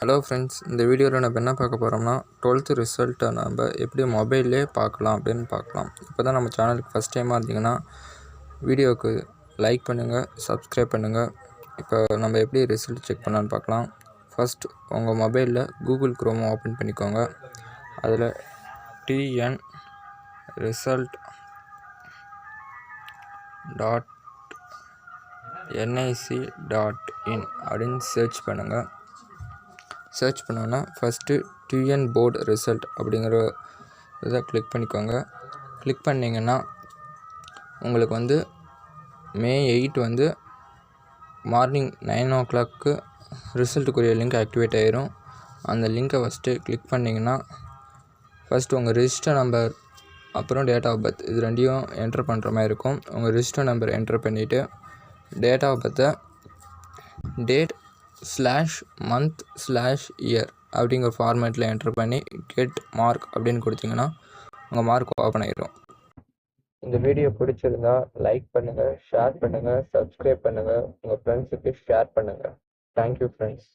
Hello friends, இந்த வீடியோவில் நம்ம என்ன பார்க்க போகிறோம்னா 12th ரிசல்ட்டை நம்ம எப்படி மொபைல்லே பார்க்கலாம் அப்படின்னு பார்க்கலாம். இப்போ தான் நம்ம சேனலுக்கு ஃபஸ்ட் டைமாக இருந்தீங்கன்னா வீடியோவுக்கு லைக் பண்ணுங்கள், சப்ஸ்கிரைப் பண்ணுங்கள். இப்போ நம்ம எப்படி ரிசல்ட் செக் பண்ணலான்னு பார்க்கலாம். ஃபஸ்ட் உங்கள் மொபைலில் கூகுள் குரோம் ஓப்பன் பண்ணிக்கோங்க. அதில் TN result .nic.in அப்படின்னு சர்ச் பண்ணுங்கள். சர்ச் பண்ணோன்னா ஃபஸ்ட்டு டிஎன் போர்டு ரிசல்ட் அப்படிங்கிற இதை கிளிக் பண்ணிக்கோங்க. கிளிக் பண்ணிங்கன்னா உங்களுக்கு May 8 மார்னிங் 9 o'clock ரிசல்ட்டுக்குரிய லிங்க் ஆக்டிவேட் ஆகிரும். அந்த லிங்க்கை ஃபஸ்ட்டு கிளிக் பண்ணிங்கன்னா ஃபஸ்ட்டு உங்கள் ரிஜிஸ்டர் நம்பர் அப்புறம் டேட் ஆஃப் பர்த் இது ரெண்டையும் என்ட்ரு பண்ணுற மாதிரி இருக்கும். உங்கள் ரிஜிஸ்டர் நம்பர் என்ட்ரு பண்ணிவிட்டு டேட் ஆஃப் பர்த்தை date/month/year அப்படிங்கிற ஃபார்மேட்டில் என்ட்ரு பண்ணி கெட் மார்க் அப்படின்னு கொடுத்தீங்கன்னா உங்கள் மார்க் ஓப்பன் ஆகிடும். இந்த வீடியோ பிடிச்சிருந்தா லைக் பண்ணுங்கள், ஷேர் பண்ணுங்கள், சப்ஸ்கிரைப் பண்ணுங்கள், உங்கள் ஃப்ரெண்ட்ஸுக்கு ஷேர் பண்ணுங்கள். Thank you friends.